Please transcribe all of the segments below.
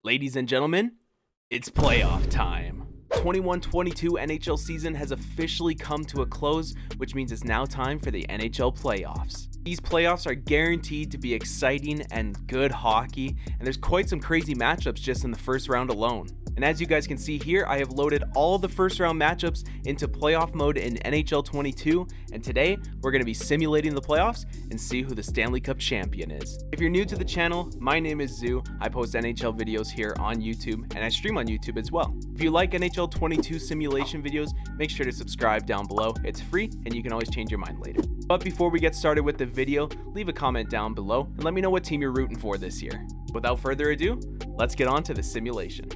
Ladies and gentlemen, it's playoff time. 21-22 NHL season has officially come to a close, which means it's now time for the NHL playoffs. These playoffs are guaranteed to be exciting and good hockey, and there's quite some crazy matchups just in the first round alone. And as you guys can see here, I have loaded all the first round matchups into playoff mode in NHL 22, and today we're going to be simulating the playoffs and see who the Stanley Cup champion is. If you're new to the channel, my name is Zoo. I post NHL videos here on YouTube, and I stream on YouTube as well. If you like NHL 22 simulation videos, make sure to subscribe down below. It's free, and you can always change your mind later. But before we get started with the video, leave a comment down below and let me know what team you're rooting for this year. Without further ado, let's get on to the simulation.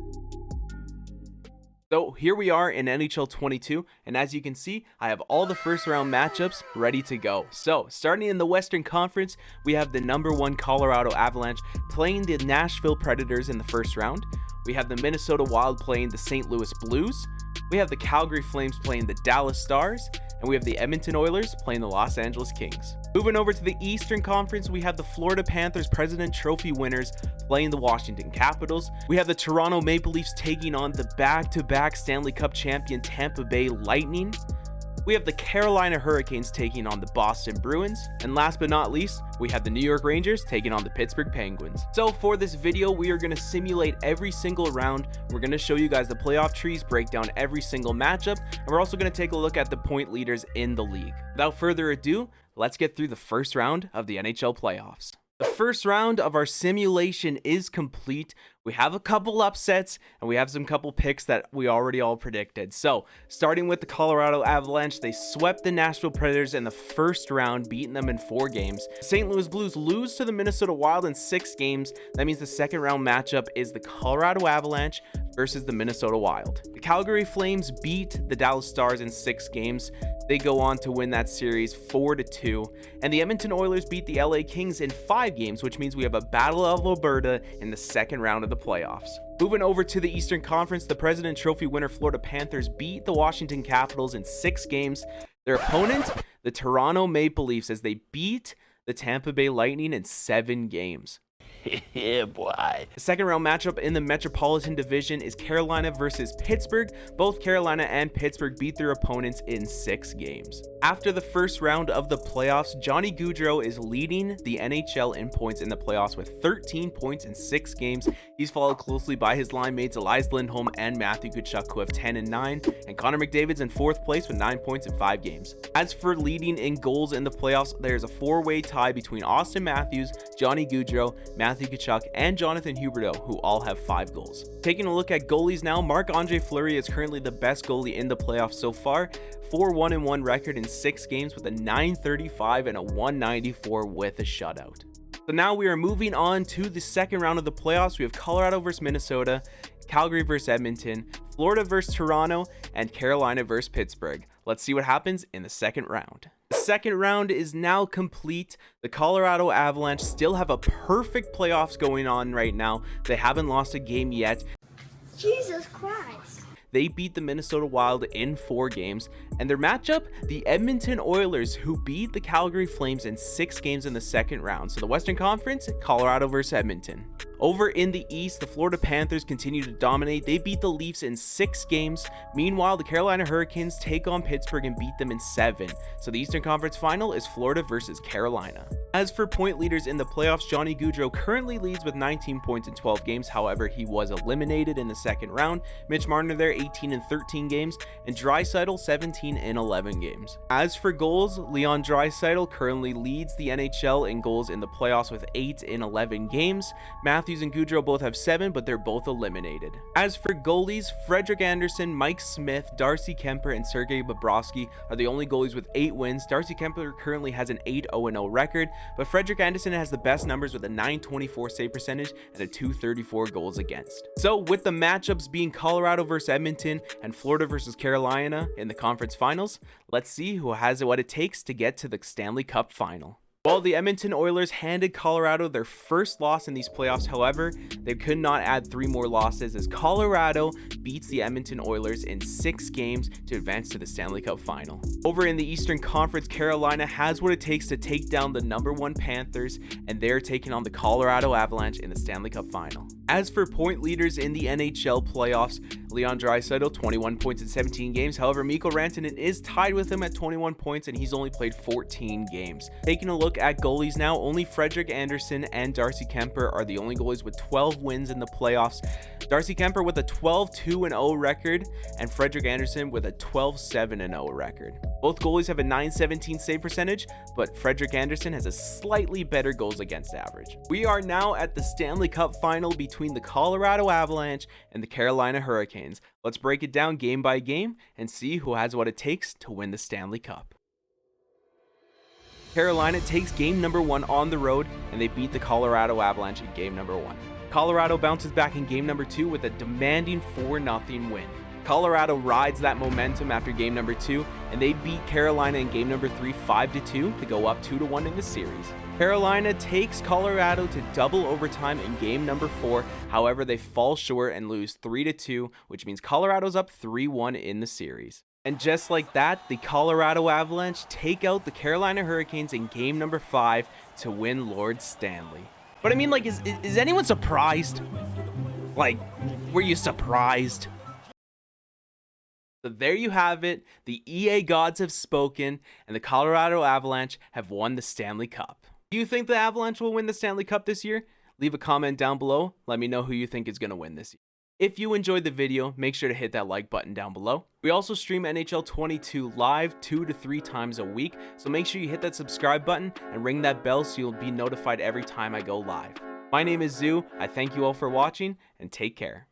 So here we are in NHL 22, and as you can see, I have all the first round matchups ready to go. So starting in the Western Conference, we have the #1 Colorado Avalanche playing the Nashville Predators in the first round. We have the Minnesota Wild playing the St. Louis Blues. We have the Calgary Flames playing the Dallas Stars, and we have the Edmonton Oilers playing the Los Angeles Kings. Moving over to the Eastern Conference, we have the Florida Panthers President Trophy winners playing the Washington Capitals. We have the Toronto Maple Leafs taking on the back-to-back Stanley Cup champion Tampa Bay Lightning. We have the Carolina Hurricanes taking on the Boston Bruins. And last but not least, we have the New York Rangers taking on the Pittsburgh Penguins. So for this video, we are going to simulate every single round. We're going to show you guys the playoff trees, break down every single matchup, and we're also going to take a look at the point leaders in the league. Without further ado, let's get through the first round of the NHL playoffs. The first round of our simulation is complete. We have a couple upsets and we have some couple picks that we already all predicted. So starting with the Colorado Avalanche, they swept the Nashville Predators in the first round, beating them in 4 games. St. Louis Blues lose to the Minnesota Wild in 6 games. That means the second round matchup is the Colorado Avalanche versus the Minnesota Wild. The Calgary Flames beat the Dallas Stars in 6 games. They go on to win that series 4-2. And the Edmonton Oilers beat the LA Kings in 5 games, which means we have a Battle of Alberta in the second round of the playoffs. Moving over to the Eastern Conference, the President Trophy winner Florida Panthers beat the Washington Capitals in 6 games. Their opponent, the Toronto Maple Leafs, as they beat the Tampa Bay Lightning in 7 games. Yeah, boy. The second round matchup in the Metropolitan Division is Carolina versus Pittsburgh. Both Carolina and Pittsburgh beat their opponents in 6 games. After the first round of the playoffs, Johnny Gaudreau is leading the NHL in points in the playoffs with 13 points in 6 games. He's followed closely by his line mates Elias Lindholm and Matthew Tkachuk, who have 10 and 9, and Connor McDavid's in 4th place with 9 points in 5 games. As for leading in goals in the playoffs, there's a 4-way tie between Austin Matthews, Johnny Gaudreau, Matthew Tkachuk, and Jonathan Huberdeau, who all have 5 goals. Taking a look at goalies now, Marc-Andre Fleury is currently the best goalie in the playoffs so far. 4-1-1 record in 6 games with a .935 and a .194 with a shutout. So now we are moving on to the second round of the playoffs. We have Colorado versus Minnesota, Calgary versus Edmonton, Florida versus Toronto, and Carolina versus Pittsburgh. Let's see what happens in the second round. The second round is now complete. The Colorado Avalanche still have a perfect playoffs going on right now. They haven't lost a game yet. Jesus Christ. They beat the Minnesota Wild in 4 games, and their matchup, the Edmonton Oilers, who beat the Calgary Flames in 6 games in the second round. So the Western Conference, Colorado versus Edmonton. Over in the East, the Florida Panthers continue to dominate. They beat the Leafs in 6 games. Meanwhile, the Carolina Hurricanes take on Pittsburgh and beat them in 7. So the Eastern Conference final is Florida versus Carolina. As for point leaders in the playoffs, Johnny Gaudreau currently leads with 19 points in 12 games. However, he was eliminated in the second round. Mitch Marner there, 18 in 13 games, and Draisaitl 17 in 11 games. As for goals, Leon Draisaitl currently leads the NHL in goals in the playoffs with 8 in 11 games. Matthews and Gaudreau both have 7, but they're both eliminated. As for goalies, Frederik Andersen, Mike Smith, Darcy Kemper, and Sergei Bobrovsky are the only goalies with 8 wins. Darcy Kemper currently has an 8-0-0 record, but Frederik Andersen has the best numbers with a .924 save percentage and a .234 goals against. So with the matchups being Colorado versus Edmonton and Florida versus Carolina in the conference finals, let's see who has what it takes to get to the Stanley Cup final. While the Edmonton Oilers handed Colorado their first loss in these playoffs, however, they could not add 3 more losses as Colorado beats the Edmonton Oilers in 6 games to advance to the Stanley Cup final. Over in the Eastern Conference, Carolina has what it takes to take down the #1 Panthers, and they're taking on the Colorado Avalanche in the Stanley Cup final. As for point leaders in the NHL playoffs, Leon Draisaitl 21 points in 17 games. However, Mikko Rantanen is tied with him at 21 points and he's only played 14 games. Taking a look at goalies now, only Frederik Andersen and Darcy Kuemper are the only goalies with 12 wins in the playoffs. Darcy Kuemper with a 12-2-0 record and Frederik Andersen with a 12-7-0 record. Both goalies have a .917 save percentage, but Frederik Andersen has a slightly better goals against average. We are now at the Stanley Cup final between the Colorado Avalanche and the Carolina Hurricanes. Let's break it down game by game and see who has what it takes to win the Stanley Cup. Carolina takes game number 1 on the road and they beat the Colorado Avalanche in game number 1. Colorado bounces back in game number 2 with a demanding 4-0 win. Colorado rides that momentum after game number 2 and they beat Carolina in game number 3 5-2 to go up 2-1 in the series. Carolina takes Colorado to double overtime in game number 4. However, they fall short and lose 3-2, which means Colorado's up 3-1 in the series. And just like that, the Colorado Avalanche take out the Carolina Hurricanes in game number 5 to win Lord Stanley. But I mean, like, is anyone surprised? Like, were you surprised? So there you have it. The EA gods have spoken, and the Colorado Avalanche have won the Stanley Cup. Do you think the Avalanche will win the Stanley Cup this year? Leave a comment down below. Let me know who you think is going to win this year. If you enjoyed the video, make sure to hit that like button down below. We also stream NHL 22 live 2 to 3 times a week, so make sure you hit that subscribe button and ring that bell so you'll be notified every time I go live. My name is Zoo. I thank you all for watching, and take care.